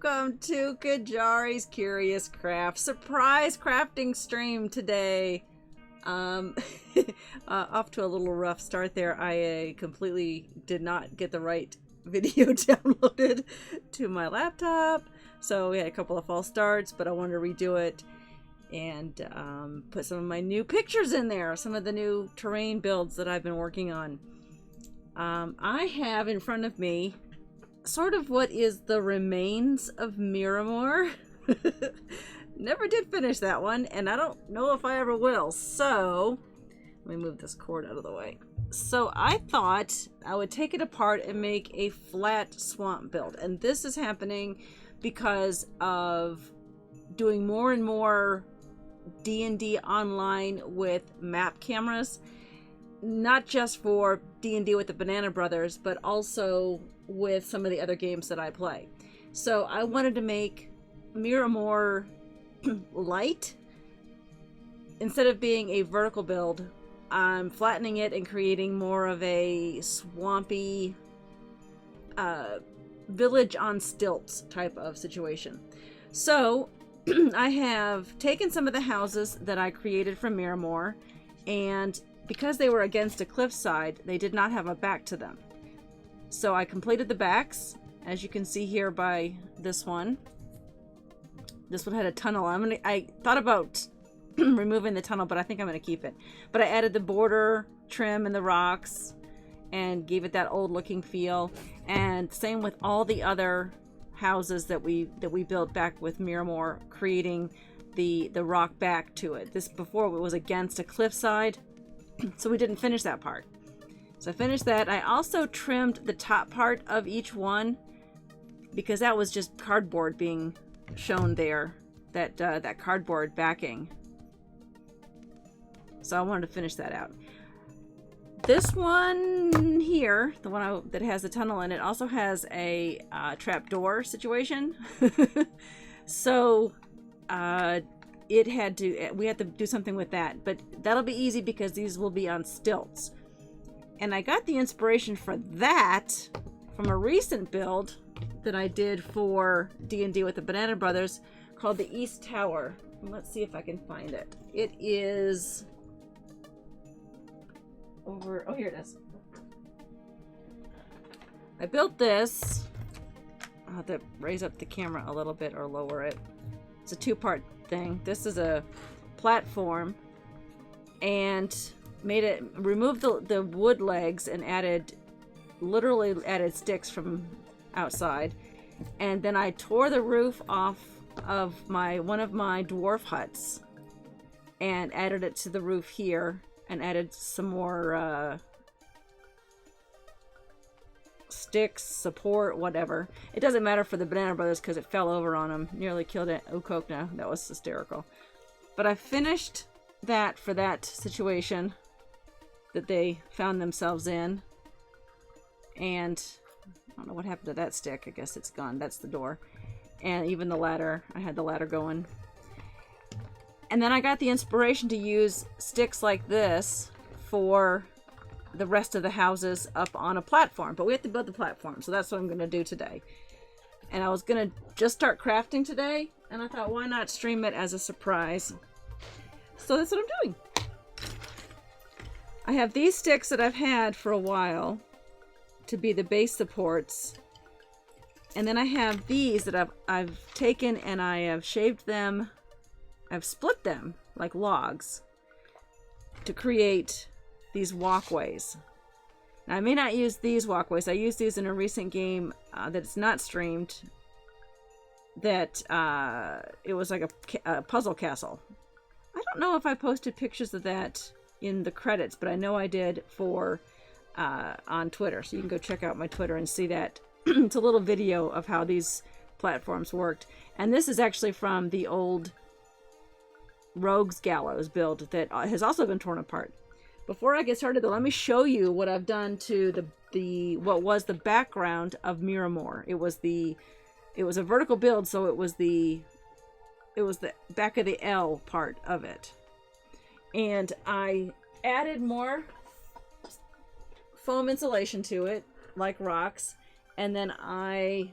welcome to Qyjari's Curious Craft surprise crafting stream today. Off to a little rough start there. I completely did not get the right video downloaded to my laptop, so we had a couple of false starts, but I wanted to redo it and put some of my new pictures in there, some of the new terrain builds that I've been working on. I have in front of me sort of what is the remains of Miramore. Never did finish that one, and I don't know if I ever will, so let me move this cord out of the way. So I thought I would take it apart and make a flat swamp build, and this is happening because of doing more and more D&D online with map cameras, not just for D&D with the Banana Brothers, but also with some of the other games that I play. So I wanted to make Miramore light. Instead of being a vertical build, I'm flattening it and creating more of a swampy village on stilts type of situation. So I have taken some of the houses that I created from Miramore, and because they were against a cliffside, they did not have a back to them. So I completed the backs, as you can see here by this one. This one had a tunnel. I thought about removing the tunnel, but I think I'm going to keep it. But I added the border trim and the rocks and gave it that old looking feel. And same with all the other houses that we built back with Miramore, creating the rock back to it. This before it was against a cliffside, so we didn't finish that part. So I finished that. I also trimmed the top part of each one because that was just cardboard being shown there, that cardboard backing. So I wanted to finish that out. This one here, the one that has the tunnel in it, also has a trapdoor situation. So we had to do something with that, but that'll be easy because these will be on stilts. And I got the inspiration for that from a recent build that I did for D&D with the Banana Brothers called the East Tower. Let's see if I can find it. It is over, oh, here it is. I built this. I'll have to raise up the camera a little bit or lower it. It's a two-part thing. This is a platform, and removed the wood legs and literally added sticks from outside, and then I tore the roof off of one of my dwarf huts and added it to the roof here, and added some more sticks, support, whatever. It doesn't matter for the Banana Brothers because it fell over on them, nearly killed it. Ukokna, that was hysterical. But I finished that for that situation that they found themselves in, and I don't know what happened to that stick. I guess it's gone. That's the door. And even the ladder. I had the ladder going. And then I got the inspiration to use sticks like this for the rest of the houses up on a platform. But we have to build the platform, so that's what I'm going to do today. And I was going to just start crafting today, and I thought, why not stream it as a surprise? So that's what I'm doing. I have these sticks that I've had for a while to be the base supports, and then I have these that I've taken and I have shaved them. I've split them like logs to create these walkways. Now I may not use these walkways. I used these in a recent game that's not streamed, that it was like a puzzle castle. I don't know if I posted pictures of that in the credits, but I know I did for on Twitter, so you can go check out my Twitter and see that. It's a little video of how these platforms worked, and this is actually from the old Rogue's Gallows build that has also been torn apart. Before I get started though, let me show you what I've done to what was the background of Miramore. It was a vertical build, so it was the back of the L part of it. And I added more foam insulation to it, like rocks, and then I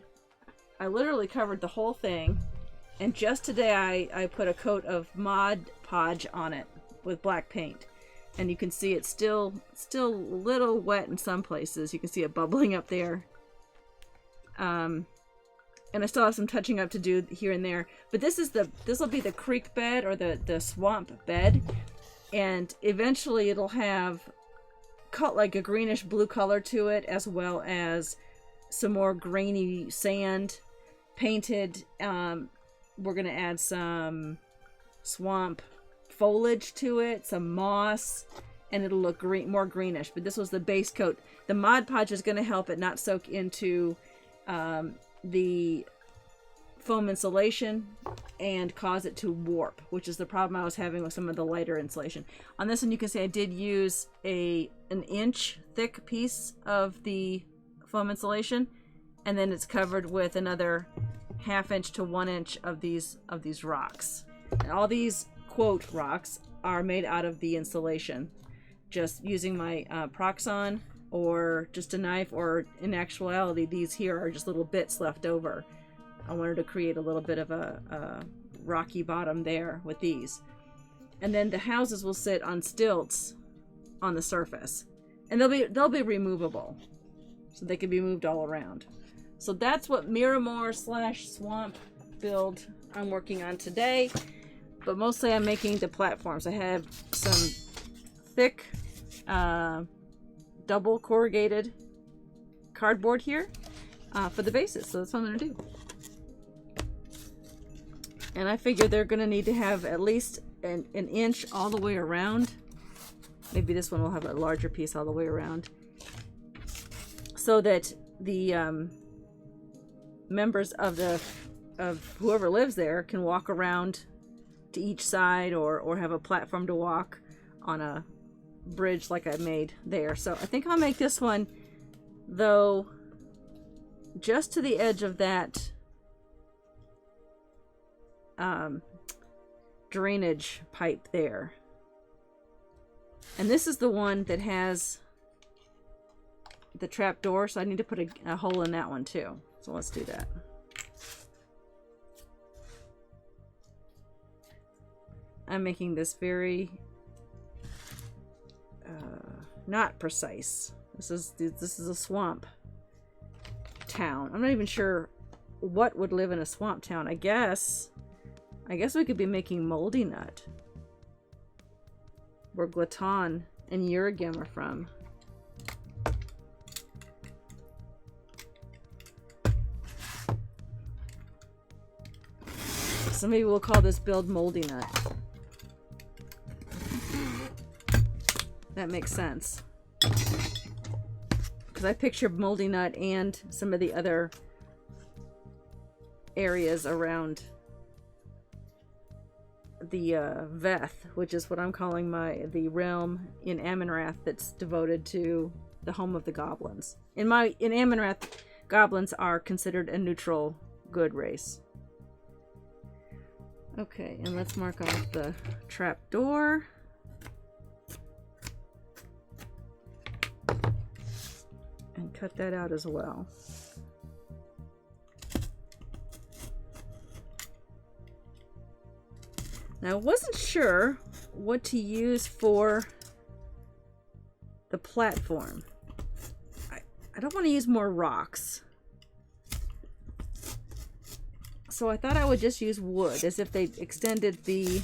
I literally covered the whole thing, and just today I put a coat of Mod Podge on it with black paint, and you can see it's still a little wet in some places. You can see it bubbling up there. And I still have some touching up to do here and there, but this will be the creek bed, or the swamp bed, and eventually it'll have like a greenish blue color to it, as well as some more grainy sand painted. We're gonna add some swamp foliage to it, some moss, and it'll look more greenish. But this was the base coat. The Mod Podge is going to help it not soak into the foam insulation and cause it to warp, which is the problem I was having with some of the lighter insulation. On this one, you can see I did use an inch thick piece of the foam insulation, and then it's covered with another 1/2 inch to 1 inch of these rocks. And all these quote rocks are made out of the insulation. Just using my Proxon or just a knife, or in actuality these here are just little bits left over. I wanted to create a little bit of a rocky bottom there with these. And then the houses will sit on stilts on the surface, and they'll be removable, so they can be moved all around. So that's what Miramar / swamp build I'm working on today. But mostly I'm making the platforms. I have some thick double corrugated cardboard here for the bases. So that's what I'm going to do. And I figure they're going to need to have at least an inch all the way around. Maybe this one will have a larger piece all the way around, so that the members of whoever lives there can walk around to each side, or have a platform to walk on a bridge like I made there. So I think I'll make this one, though, just to the edge of that drainage pipe there. And this is the one that has the trap door, so I need to put a hole in that one too. So let's do that. I'm making this very not precise. This is a swamp town. I'm not even sure what would live in a swamp town. I guess we could be making Moldy Nut, where Glaton and Qyjari are from. So maybe we'll call this build Moldy Nut. That makes sense, because I picture Moldy Nut and some of the other areas around the Veth, which is what I'm calling the realm in Amenrath that's devoted to the home of the goblins. In Amenrath, goblins are considered a neutral good race. Okay, and let's mark off the trap door. And cut that out as well. Now, I wasn't sure what to use for the platform. I don't want to use more rocks. So I thought I would just use wood, as if they extended the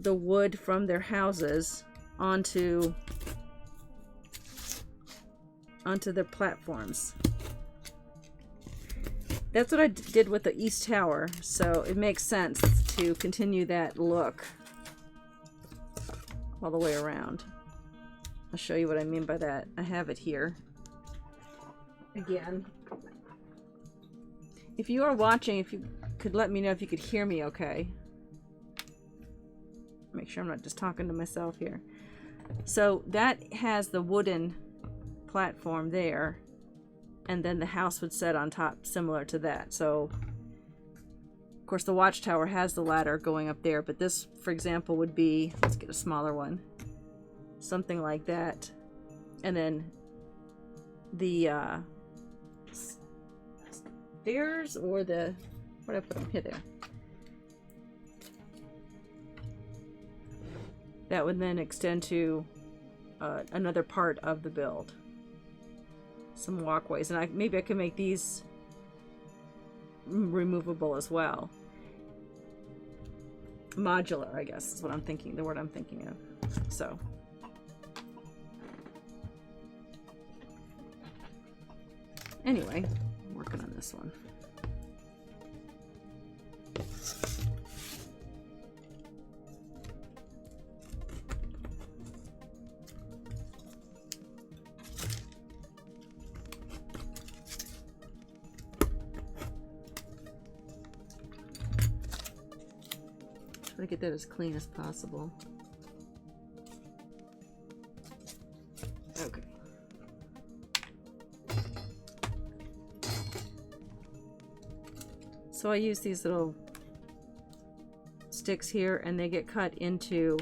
wood from their houses onto their platforms. That's what I did with the East Tower, so it makes sense to continue that look all the way around. I'll show you what I mean by that. I have it here. Again, if you are watching, if you could let me know if you could hear me okay. Make sure I'm not just talking to myself here. So that has the wooden platform there, and then the house would set on top similar to that. So of course the watchtower has the ladder going up there, but this, for example, would be, let's get a smaller one, something like that. And then the stairs or the... Where'd I put them? Here, there. That would then extend to another part of the build. Some walkways. And maybe I could make these removable as well. Modular, I guess, is what I'm thinking, the word I'm thinking of. So. Anyway, I'm working on this one. Try to get that as clean as possible. Okay. So I use these little sticks here, and they get cut into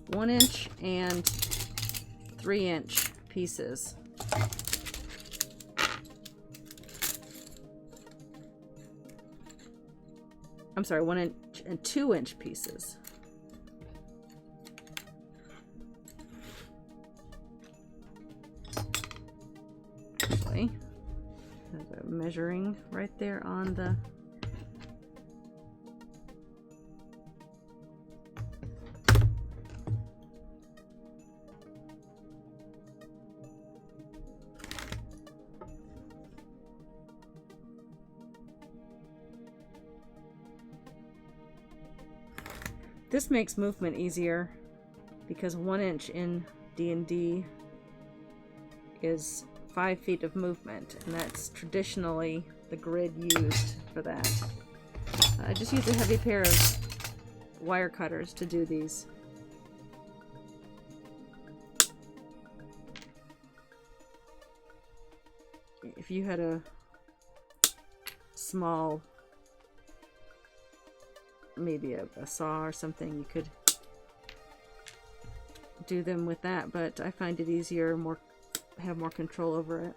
1 inch and 3 inch pieces. I'm sorry, 1 inch and 2 inch pieces. Actually, there's a measuring right there on the... This makes movement easier because 1 inch in D&D is 5 feet of movement, and that's traditionally the grid used for that. I just use a heavy pair of wire cutters to do these. If you had a small, maybe a saw or something, you could do them with that, but I find it easier, have more control over it.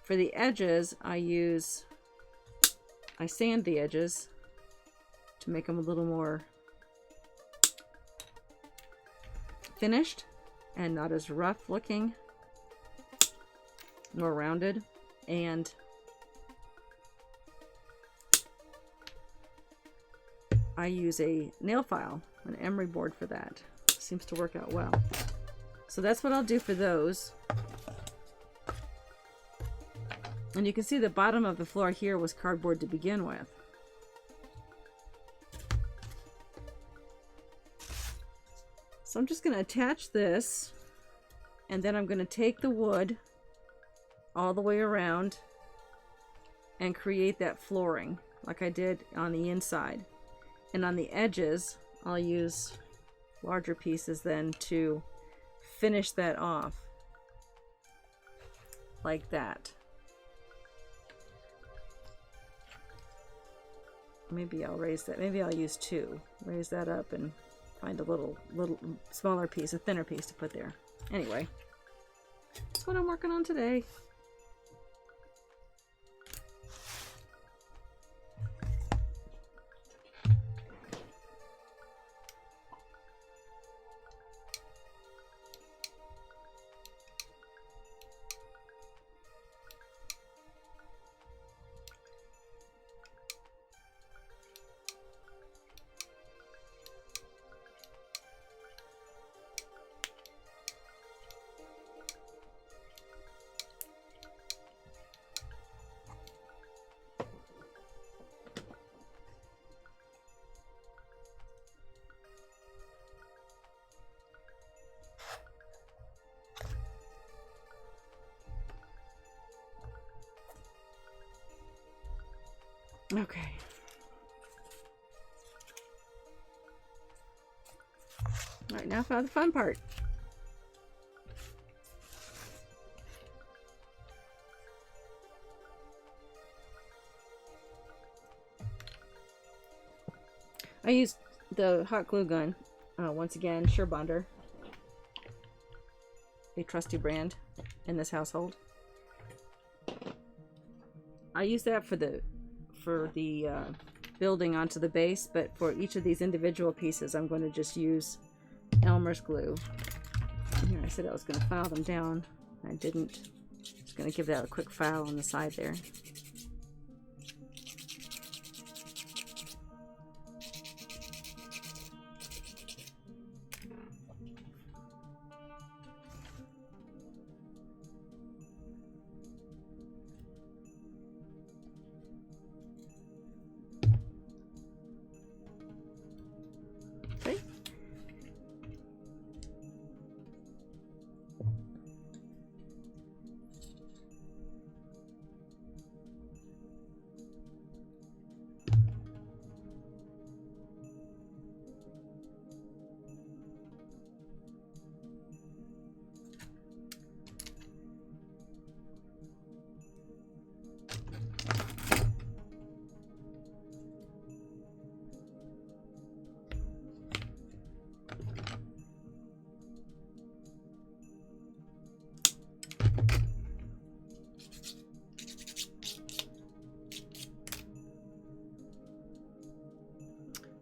For the edges, I sand the edges to make them a little more finished and not as rough looking, more rounded, and I use a nail file, an emery board for that. Seems to work out well. So that's what I'll do for those. And you can see the bottom of the floor here was cardboard to begin with. So I'm just going to attach this, and then I'm going to take the wood all the way around and create that flooring like I did on the inside. And on the edges, I'll use larger pieces then to finish that off like that. Maybe I'll raise that. Maybe I'll use 2. Raise that up and find a little smaller piece, a thinner piece to put there. Anyway, that's what I'm working on today. Okay. All right, now for the fun part. I used the hot glue gun, once again, Surebonder, a trusty brand in this household. I use that for the building onto the base, but for each of these individual pieces, I'm going to just use Elmer's glue. Here, I said I was going to file them down. I didn't. Just going to give that a quick file on the side there.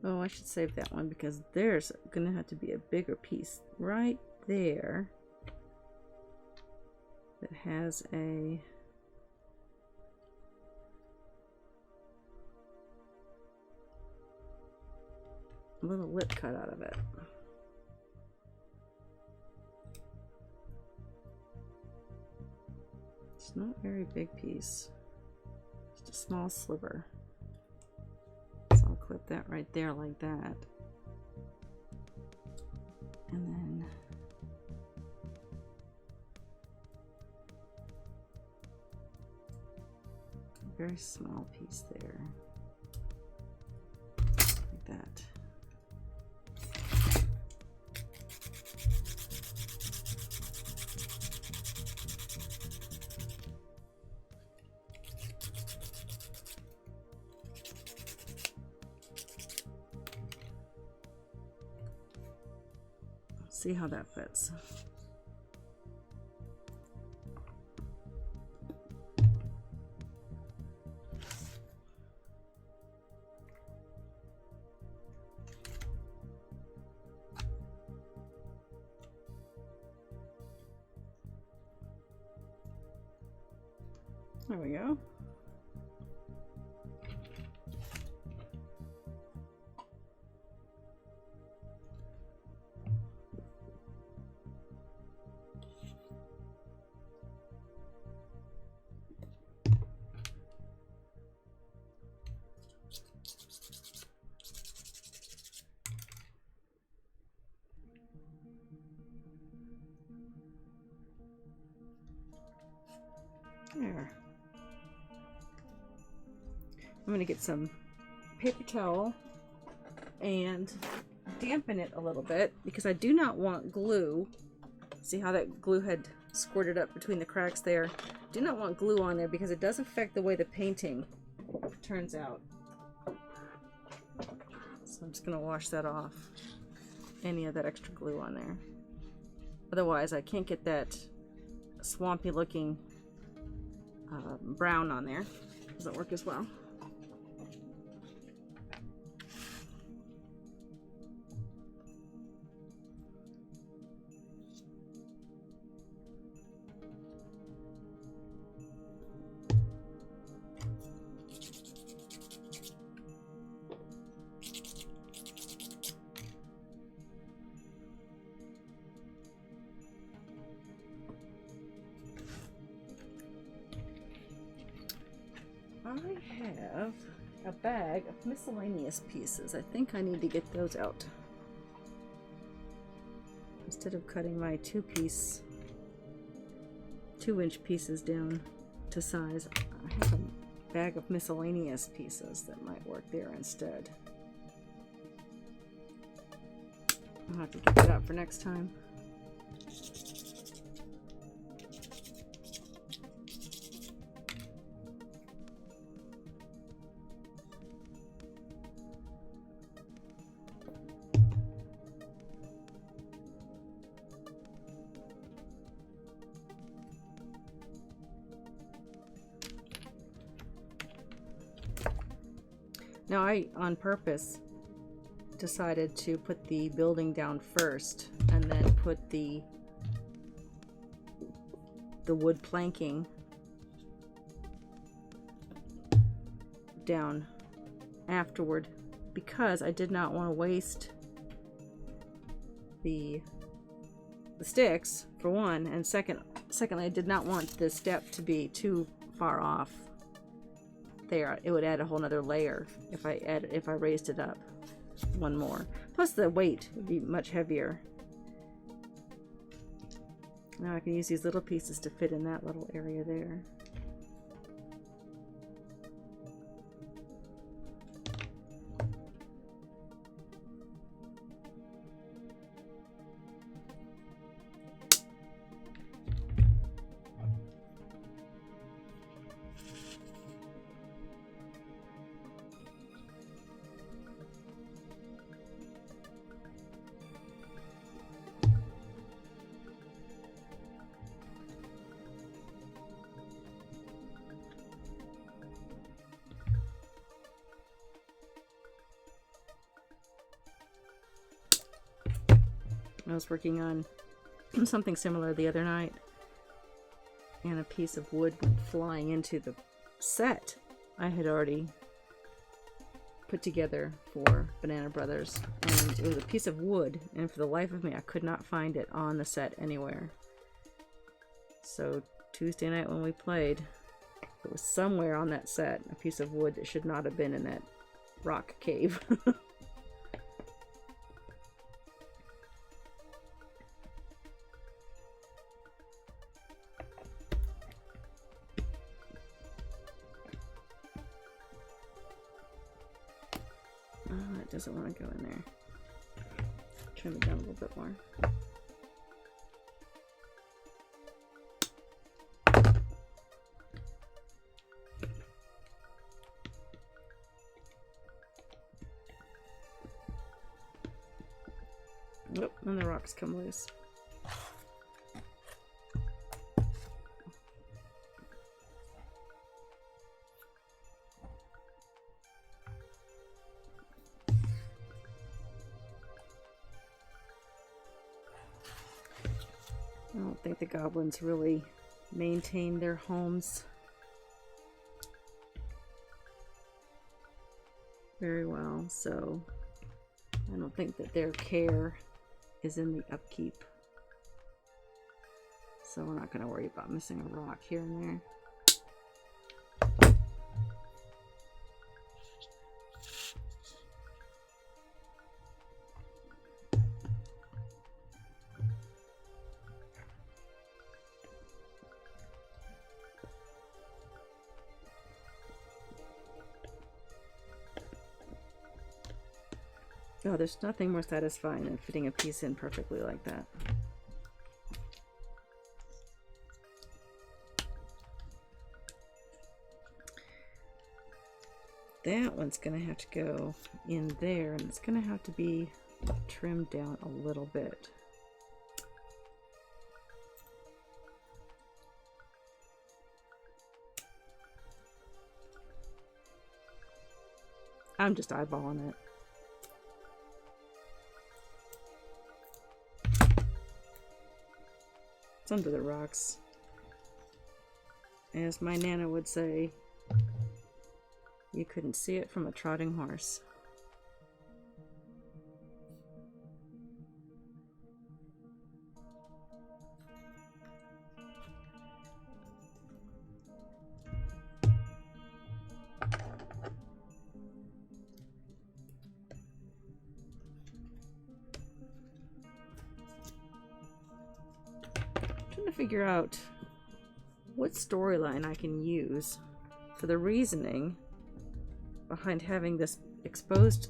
Oh, I should save that one because there's gonna have to be a bigger piece right there that has a little lip cut out of it. It's not a very big piece, just a small sliver. I'll clip that right there like that. And then a very small piece there. Like that. See how that fits. There we go. There. I'm going to get some paper towel and dampen it a little bit because I do not want glue. See how that glue had squirted up between the cracks there? Do not want glue on there because it does affect the way the painting turns out. So I'm just going to wash that off. Any of that extra glue on there. Otherwise I can't get that swampy looking brown on there. Doesn't work as well. I have a bag of miscellaneous pieces. I think I need to get those out. Instead of cutting my 2-inch pieces down to size, I have a bag of miscellaneous pieces that might work there instead. I'll have to get that out for next time. Now I, on purpose, decided to put the building down first and then put the wood planking down afterward, because I did not want to waste the sticks, for one, and secondly, I did not want this step to be too far off there. It would add a whole nother layer if I raised it up one more. Plus the weight would be much heavier. Now I can use these little pieces to fit in that little area there. I was working on something similar the other night, and a piece of wood went flying into the set I had already put together for Banana Brothers, and it was a piece of wood, and for the life of me I could not find it on the set anywhere. So Tuesday night when we played, it was somewhere on that set, a piece of wood that should not have been in that rock cave. Doesn't want to go in there. Trim it down a little bit more. Nope, and the rocks come loose. I don't think the goblins really maintain their homes very well, so I don't think that their care is in the upkeep. So we're not going to worry about missing a rock here and there. Oh, there's nothing more satisfying than fitting a piece in perfectly like that. That one's going to have to go in there, and it's going to have to be trimmed down a little bit. I'm just eyeballing it. It's under the rocks. As my Nana would say, you couldn't see it from a trotting horse. Figure out what storyline I can use for the reasoning behind having this exposed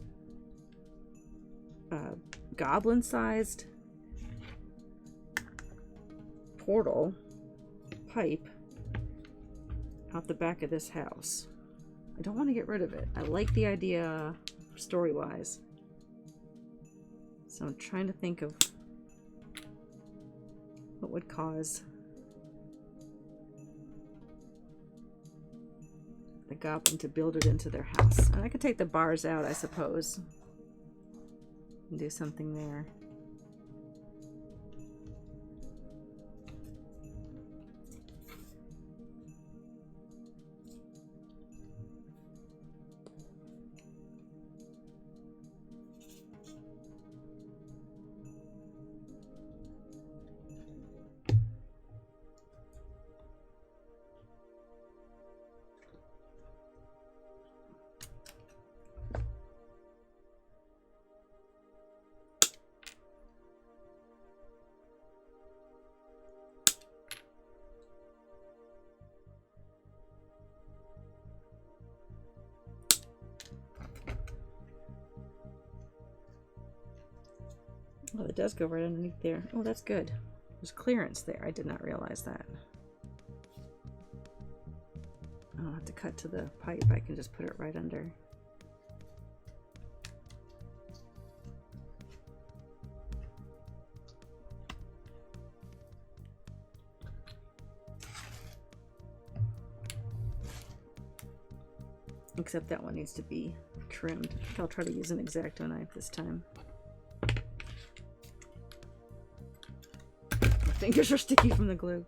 goblin-sized portal pipe out the back of this house. I don't want to get rid of it. I like the idea story-wise. So I'm trying to think of what would cause the Goblin to build it into their house. And I could take the bars out, I suppose, and do something there. Oh, it does go right underneath there. Oh, that's good. There's clearance there. I did not realize that. I don't have to cut to the pipe. I can just put it right under. Except that one needs to be trimmed. I think I'll try to use an X-Acto knife this time. My fingers are sticky from the glue.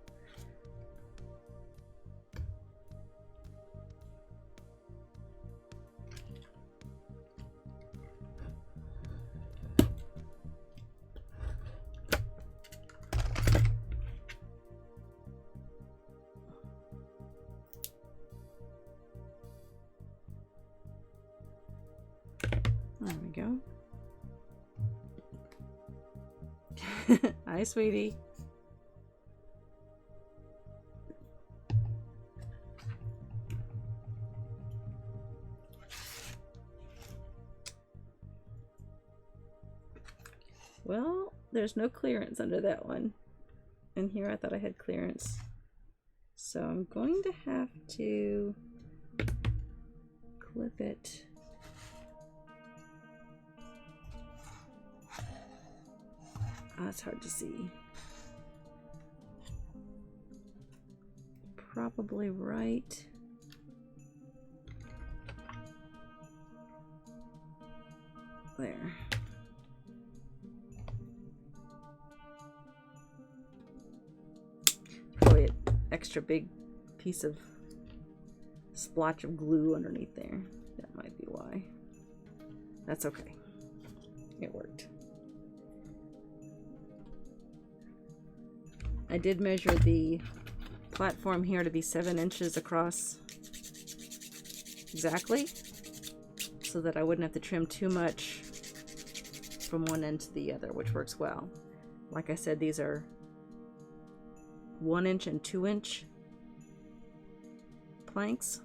There we go. Hi, sweetie. Well, there's no clearance under that one. And here I thought I had clearance. So I'm going to have to clip it. Oh, it's hard to see. Probably right. There. Probably an extra big piece of splotch of glue underneath there. That might be why. That's okay. It worked. I did measure the platform here to be 7 inches across exactly, so that I wouldn't have to trim too much from one end to the other, which works well. Like I said, these are 1 inch and 2 inch planks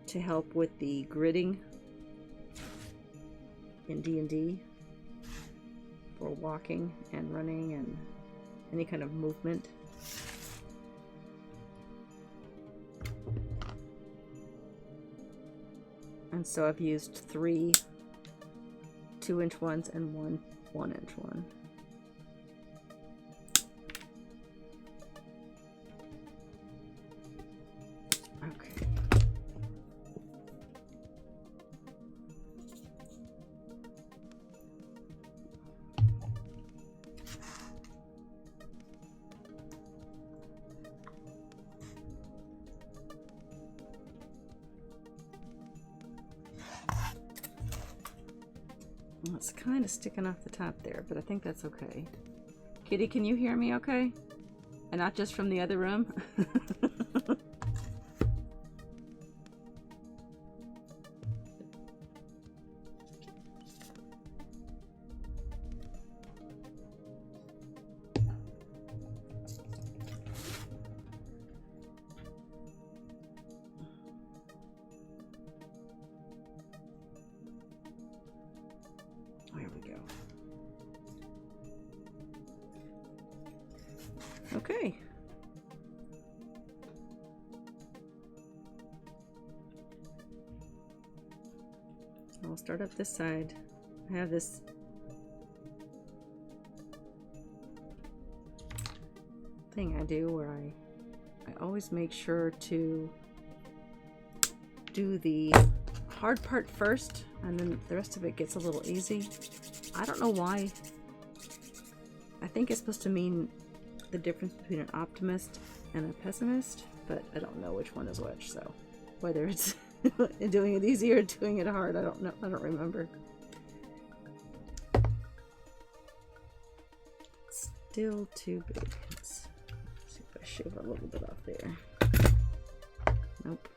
to help with the gridding in D&D for walking and running and any kind of movement. And so I've used 3 2-inch ones and 1 1-inch one. Okay. Well, it's kind of sticking off the top there, but I think that's okay. Kitty, can you hear me okay? And not just from the other room? Okay. I'll start up this side. I have this thing I do where I always make sure to do the hard part first, and then the rest of it gets a little easy. I don't know why. I think it's supposed to mean the difference between an optimist and a pessimist, but I don't know which one is which, so whether it's doing it easy or doing it hard, I don't know. I don't remember. Still too big. Let's see if I shave a little bit off there. Nope.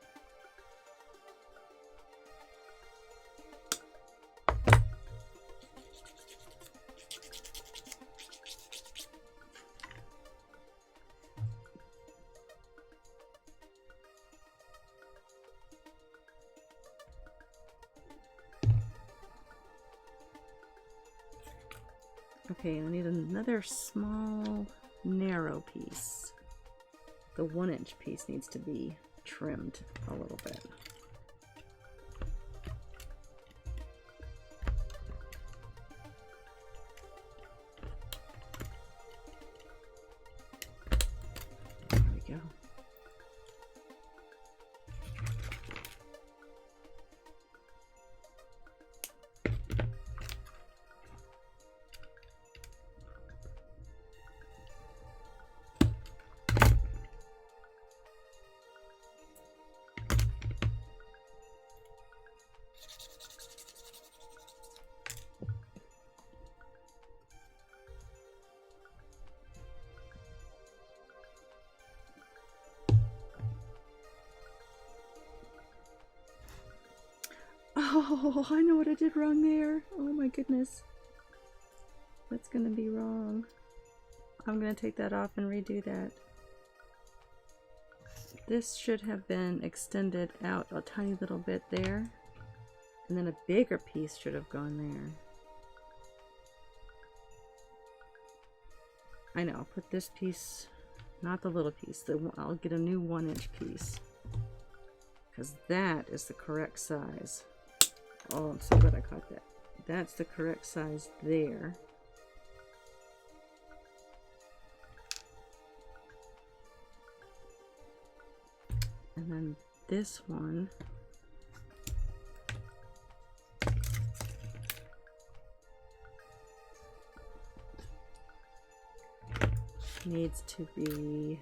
Okay, I need another small, narrow piece. The 1-inch piece needs to be trimmed a little bit. There we go. Oh, I know what I did wrong there. Oh my goodness. What's gonna be wrong? I'm gonna take that off and redo that. This should have been extended out a tiny little bit there. And then a bigger piece should have gone there. I know, I'll put this piece, not the little piece, I'll get a new 1-inch piece. Because that is the correct size. Oh, I'm so glad I caught that. That's the correct size there. And then this one needs to be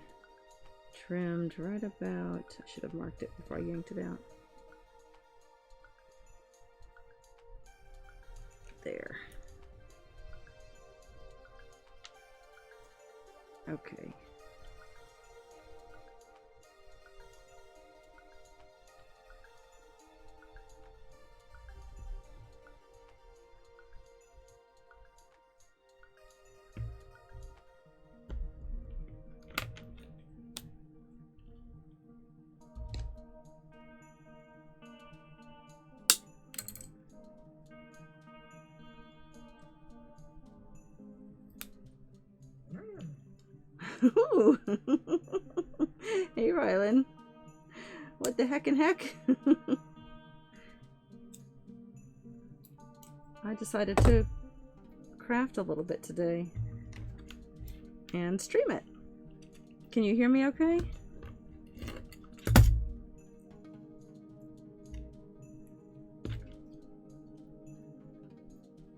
trimmed right about, I should have marked it before I yanked it out. There. Okay. Ooh. Hey, Rylan. What the heck and heck? I decided to craft a little bit today and stream it. Can you hear me okay?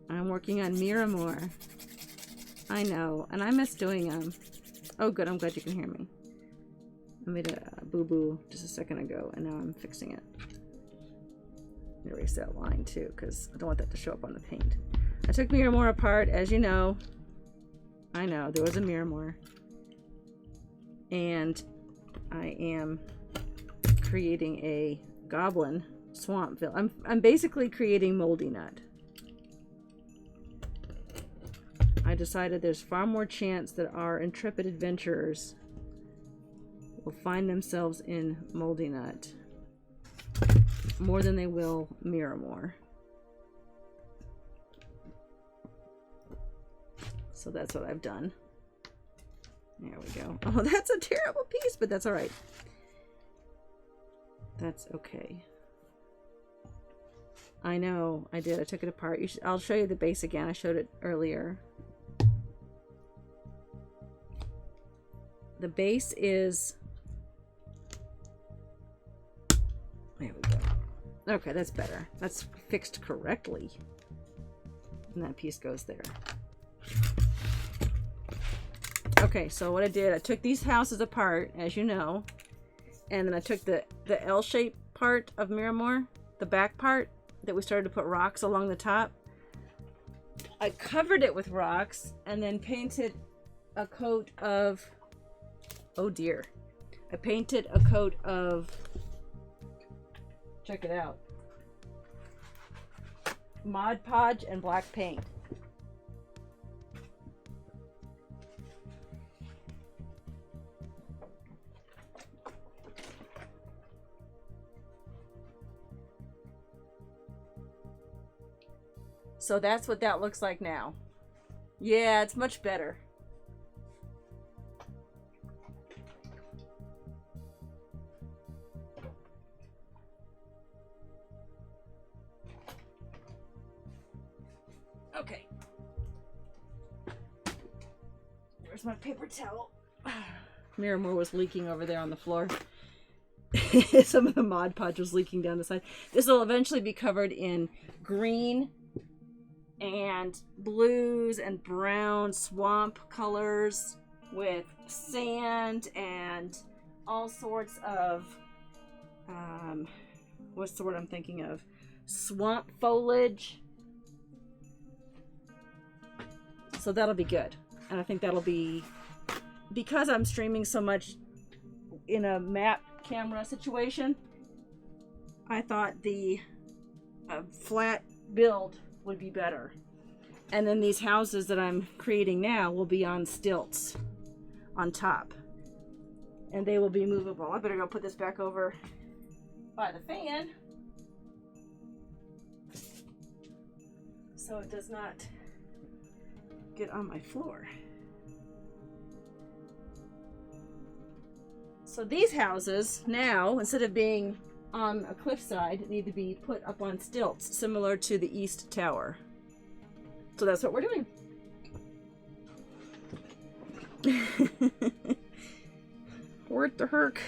I'm working on Miramore. I know, and I miss doing them. Oh good, I'm glad you can hear me. I made a boo-boo just a second ago, and now I'm fixing it. Erase that line too, because I don't want that to show up on the paint. I took Miramore apart, as you know. I know, there was a Miramore. And I am creating a Goblin Swampville. I'm basically creating Moldy Nut. I decided there's far more chance that our intrepid adventurers will find themselves in Moldy Nut more than they will Miramore. So that's what I've done. There we go. Oh, that's a terrible piece, but that's all right. That's okay. I know, I did. I took it apart. I'll show you the base again. I showed it earlier. The base is... There we go. Okay, that's better. That's fixed correctly. And that piece goes there. Okay, so what I did, I took these houses apart, as you know, and then I took the L-shaped part of Miramore, the back part that we started to put rocks along the top. I covered it with rocks and then painted a coat of, oh dear, I painted a coat of, check it out, Mod Podge and black paint. So that's what that looks like now. Yeah, it's much better. Okay. Where's my paper towel? Miramore was leaking over there on the floor. Some of the Mod Podge was leaking down the side. This will eventually be covered in green and blues and brown swamp colors with sand and all sorts of what's the word I'm thinking of? Swamp foliage. So that'll be good. And I think that'll be, because I'm streaming so much in a map camera situation, I thought the flat build would be better. And then these houses that I'm creating now will be on stilts on top. And they will be movable. I better go put this back over by the fan so it does not get on my floor. So these houses now, instead of being on a cliffside, need to be put up on stilts, similar to the East Tower. So that's what we're doing. Worth the herk.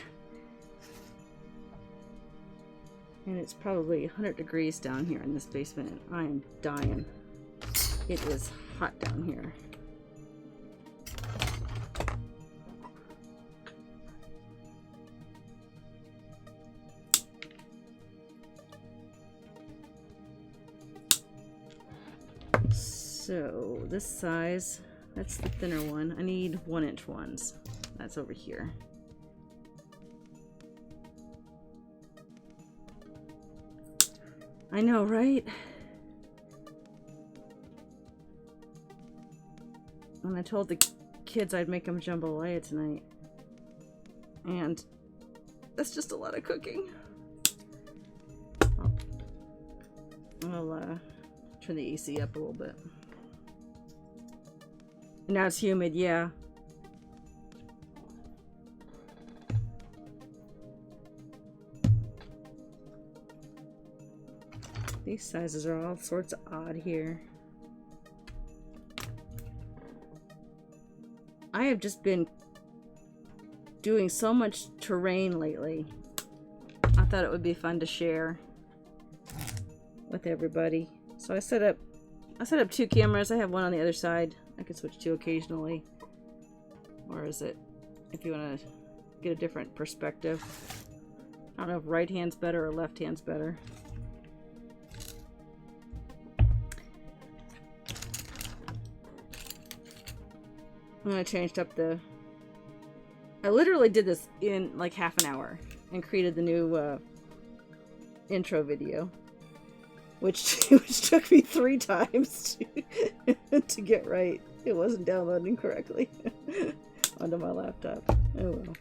And it's probably 100 degrees down here in this basement, and I am dying. It is hot down here. So this size, that's the thinner one. I need 1-inch ones. That's over here. I know, right? And I told the kids I'd make them jambalaya tonight. And that's just a lot of cooking. I'll turn the AC up a little bit. Now it's humid, yeah. These sizes are all sorts of odd here. I have just been doing so much terrain lately. I thought it would be fun to share with everybody. So I set up 2 cameras. I have one on the other side I could switch to occasionally. Or is it, if you want to get a different perspective. I don't know if right hand's better or left hand's better. I changed up the... I literally did this in like half an hour and created the new intro video. Which took me 3 times to get right. It wasn't downloading correctly onto my laptop. Oh well.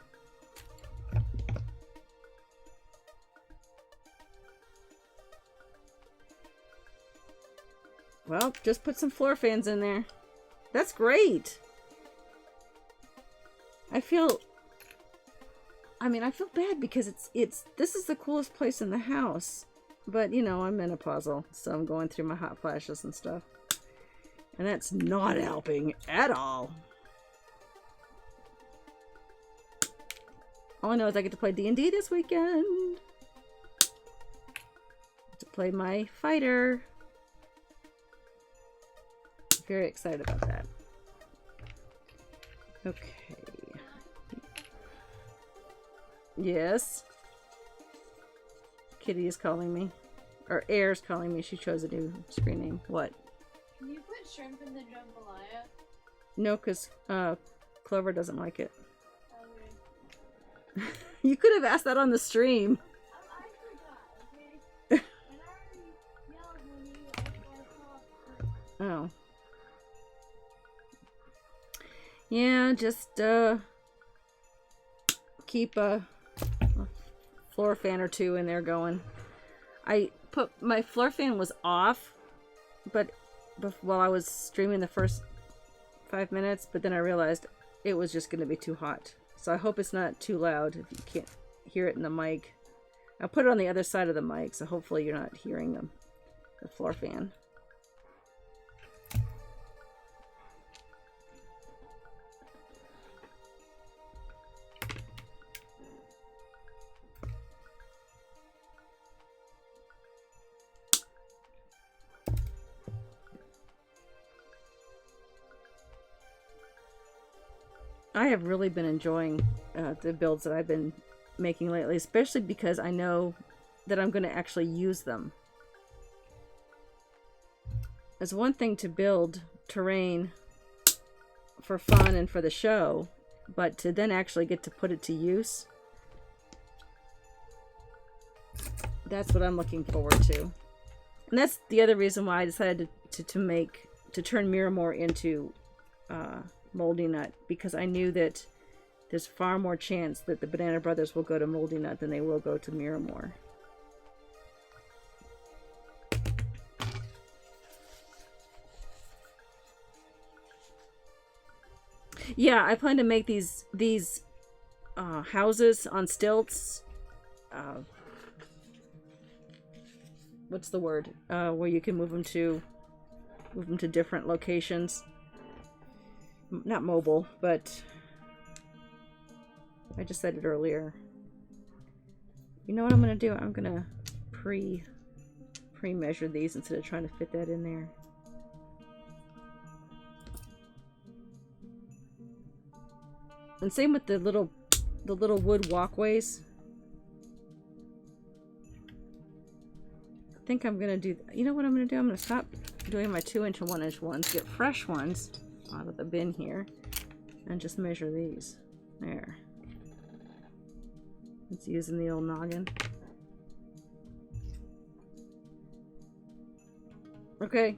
Well, just put some floor fans in there. That's great. I feel bad because this is the coolest place in the house. But, you know, I'm menopausal, so I'm going through my hot flashes and stuff. And that's not helping at all. All I know is I get to play D&D this weekend. play my fighter. Very excited about that. Okay. Yes. Kitty is calling me. Or Air's calling me. She chose a new screen name. What? Can you put shrimp in the jambalaya? No, because Clover doesn't like it. Okay. You could have asked that on the stream. I forgot, okay? And I already yelled when you Oh. Yeah, just keep a floor fan or two in there going. I put my floor fan was off, but while I was streaming the first 5 minutes, but then I realized it was just going to be too hot. So I hope it's not too loud if you can't hear it in the mic. I'll put it on the other side of the mic, so hopefully you're not hearing the floor fan. I have really been enjoying the builds that I've been making lately, especially because I know that I'm going to actually use them. It's one thing to build terrain for fun and for the show, but to then actually get to put it to use, that's what I'm looking forward to. And that's the other reason why I decided to turn Miramore into Moldy Nut, because I knew that there's far more chance that the Banana Brothers will go to Moldy Nut than they will go to Miramore. Yeah, I plan to make these houses on stilts. What's the word? Where you can move them to different locations. Not mobile, but I just said it earlier. You know what I'm gonna do? I'm gonna pre-measure these instead of trying to fit that in there. And same with the little wood walkways. I think I'm gonna do. You know what I'm gonna do? I'm gonna stop doing my 2-inch and 1-inch ones. Get fresh ones out of the bin here and just measure these. There. It's using the old noggin. Okay.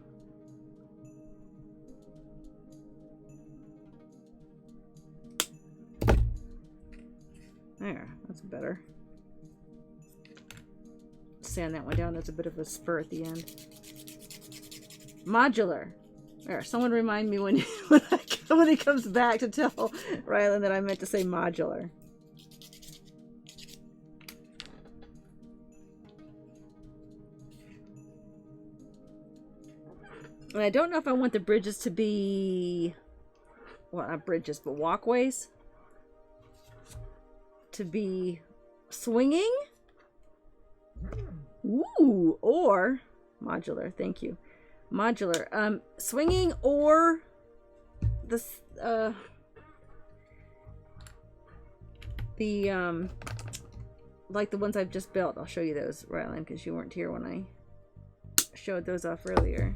There, that's better. Sand that one down. That's a bit of a spur at the end. Modular. There, someone remind me when he comes back to tell Rylan that I meant to say modular. And I don't know if I want the bridges to be, well, not bridges, but walkways to be swinging. Ooh, or modular. Thank you. Modular. Swinging or this like the ones I've just built. I'll show you those, Rylan, because you weren't here when I showed those off earlier.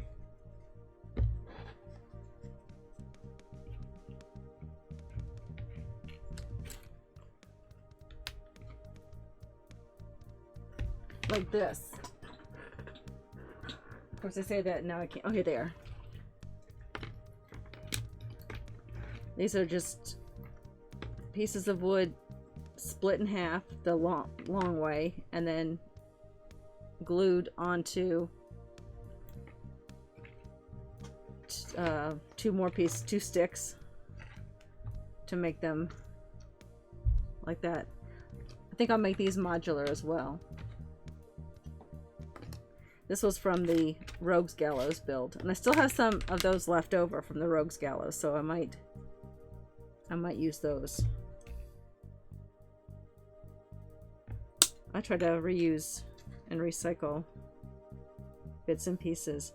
Like this. Of course, I say that now I can't. Oh, here they are. These are just pieces of wood split in half the long way, and then glued onto two sticks to make them like that. I think I'll make these modular as well. This was from the Rogues Gallows build, and I still have some of those left over from the Rogues Gallows, so I might use those. I try to reuse and recycle bits and pieces.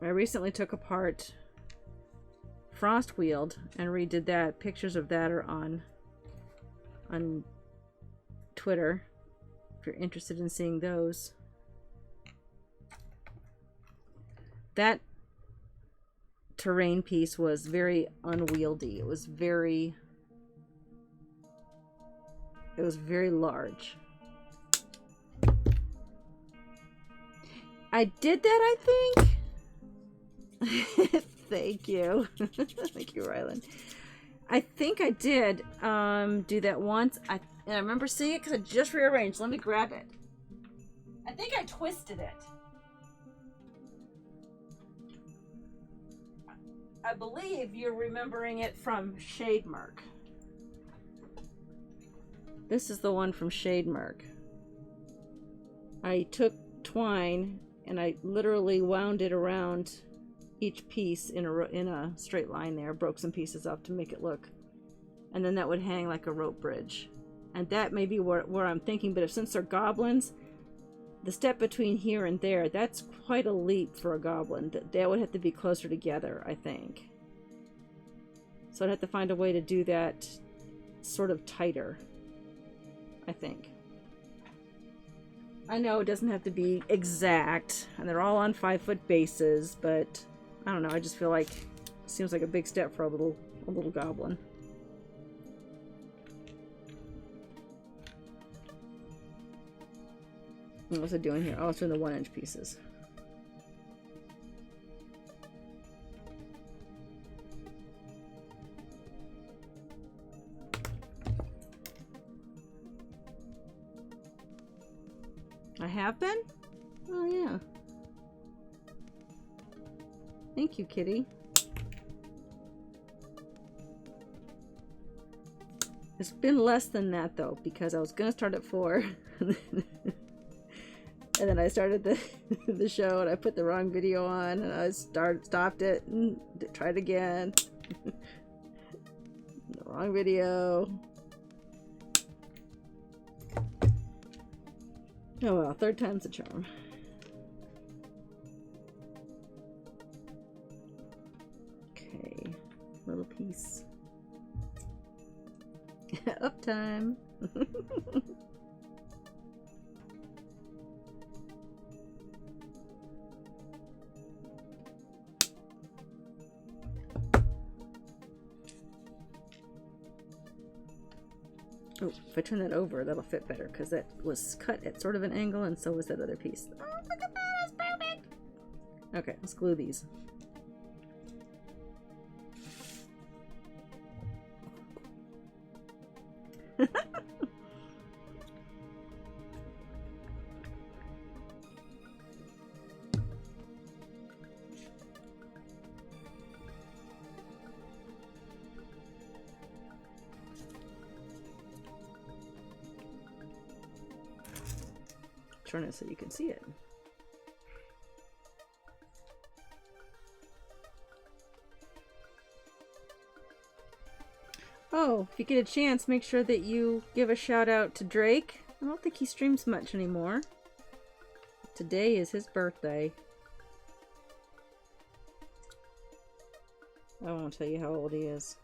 I recently took apart Frostweald and redid that. Pictures of that are on Twitter if you're interested in seeing those. That terrain piece was very unwieldy. It was very large. I did that, I think. Thank you. Thank you, Rylan. I think I did do that once. And I remember seeing it because I just rearranged. Let me grab it. I think I twisted it. I believe you're remembering it from Shademark. This is the one from Shademark. I took twine and I literally wound it around each piece in a straight line there, broke some pieces up to make it look, and then that would hang like a rope bridge. And that may be where I'm thinking, but since they're goblins, the step between here and there, that's quite a leap for a goblin. That would have to be closer together, I think. So I'd have to find a way to do that sort of tighter, I think. I know it doesn't have to be exact, and they're all on 5-foot bases, but I don't know, I just feel like it seems like a big step for a little goblin. What was I doing here? Oh, I was doing the 1-inch pieces. I have been? Oh, yeah. Thank you, kitty. It's been less than that, though, because I was going to start at 4. And then I started the show and I put the wrong video on and I stopped it and tried again. The wrong video. Oh well, 3rd time's a charm. Okay, little piece. Uptime. Oh, if I turn that over, that'll fit better because that was cut at sort of an angle, and so was that other piece. Oh, look at that! That's perfect! Okay, let's glue these. Turn it so you can see it. Oh, if you get a chance, make sure that you give a shout out to Drake. I don't think he streams much anymore. Today is his birthday. I won't tell you how old he is.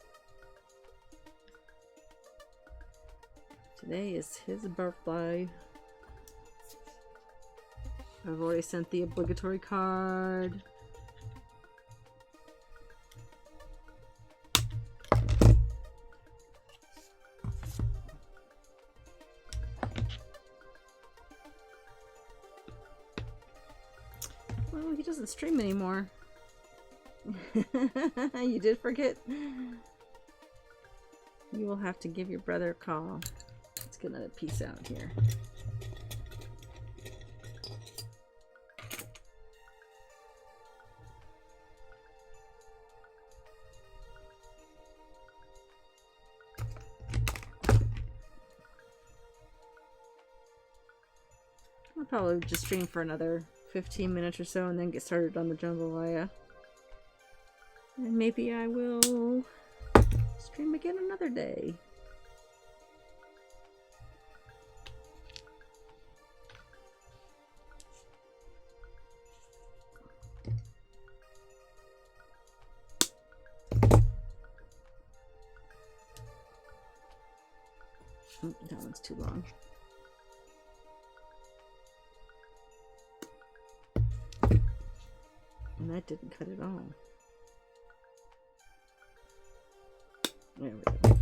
Today is his birthday. I've already sent the obligatory card. Well, he doesn't stream anymore. You did forget. You will have to give your brother a call. Let's get another piece out here. I'll probably just stream for another 15 minutes or so and then get started on the jambalaya. And maybe I will stream again another day. too long. And that didn't cut at all. There we go.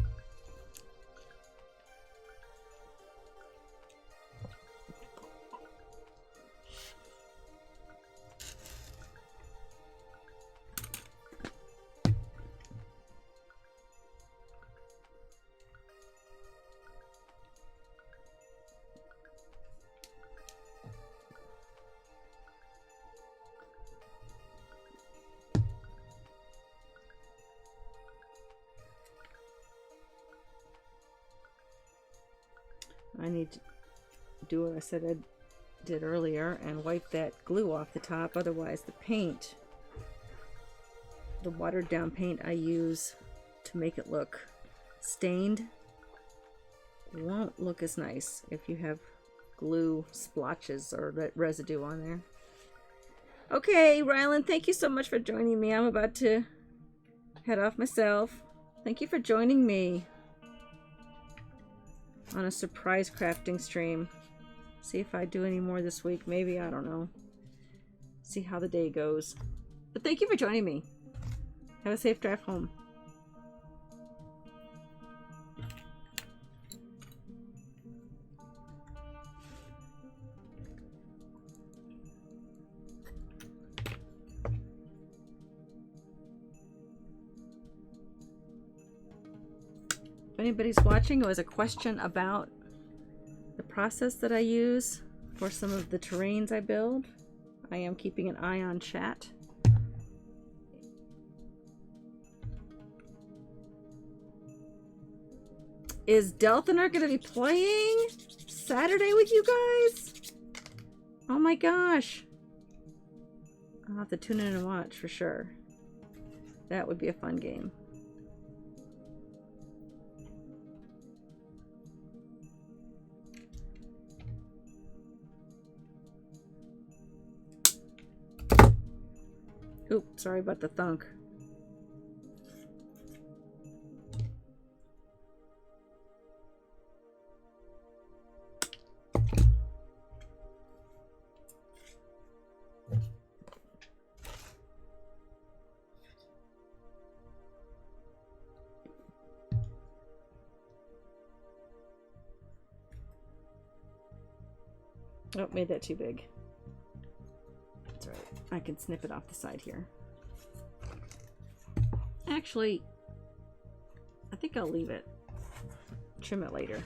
I need to do what I said I did earlier and wipe that glue off the top. Otherwise the paint, the watered down paint I use to make it look stained, won't look as nice if you have glue splotches or residue on there. Okay, Rylan, thank you so much for joining me. I'm about to head off myself. Thank you for joining me on a surprise crafting stream. See if I do any more this week. Maybe, I don't know. See how the day goes. But thank you for joining me. Have a safe drive home. If anybody's watching, it was a question about the process that I use for some of the terrains I build. I am keeping an eye on chat. Is Delthanar going to be playing Saturday with you guys? Oh my gosh. I'll have to tune in and watch for sure. That would be a fun game. Oop, sorry about the thunk. Oh, made that too big. That's right. I can snip it off the side here. Actually, I think I'll leave it. Trim it later.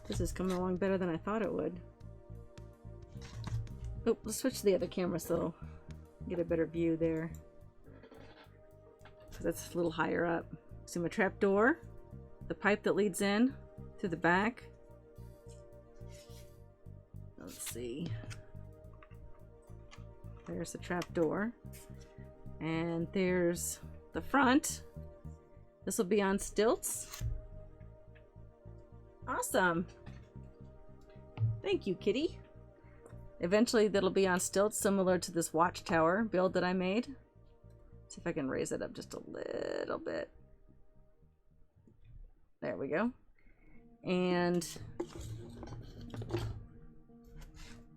This is coming along better than I thought it would. Oh, let's switch to the other camera so get a better view there. Because that's a little higher up. See my trap door, the pipe that leads in through the back. Let's see. There's the trap door. And there's the front. This will be on stilts. Awesome. Thank you, kitty. Eventually that'll be on stilts similar to this watchtower build that I made. See if I can raise it up just a little bit. There we go. And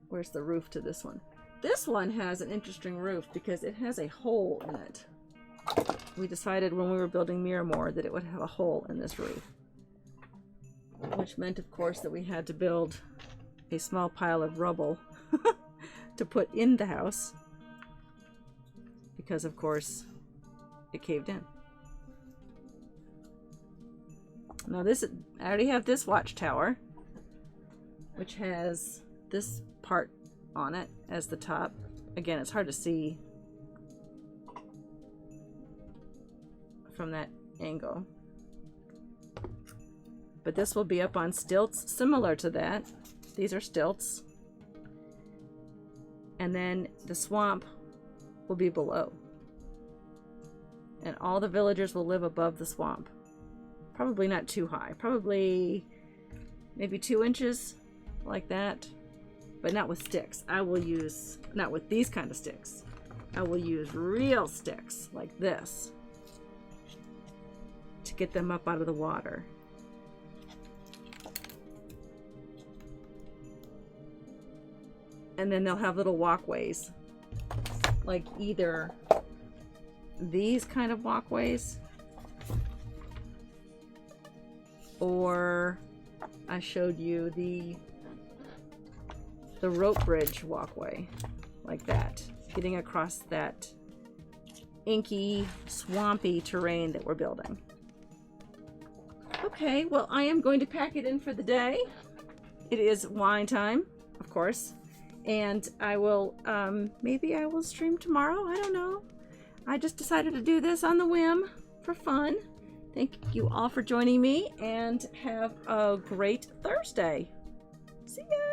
where's the roof to this one? This one has an interesting roof because it has a hole in it. We decided when we were building Miramore that it would have a hole in this roof. Which meant, of course, that we had to build a small pile of rubble to put in the house. Because, of course, it caved in. Now this, I already have this watchtower, which has this part on it as the top. Again, it's hard to see from that angle. but this will be up on stilts similar to that. These are stilts. And then the swamp will be below. And all the villagers will live above the swamp. Probably not too high. Probably maybe 2 inches, like that. But not with sticks. I will use, not with these kind of sticks. I will use real sticks, like this, to get them up out of the water. And then they'll have little walkways, like either these kind of walkways, or I showed you the rope bridge walkway, like that, getting across that inky, swampy terrain that we're building. Okay, well, I am going to pack it in for the day. It is wine time, of course, and I will, maybe I will stream tomorrow. I don't know. I just decided to do this on the whim for fun. Thank you all for joining me, and have a great Thursday. See ya!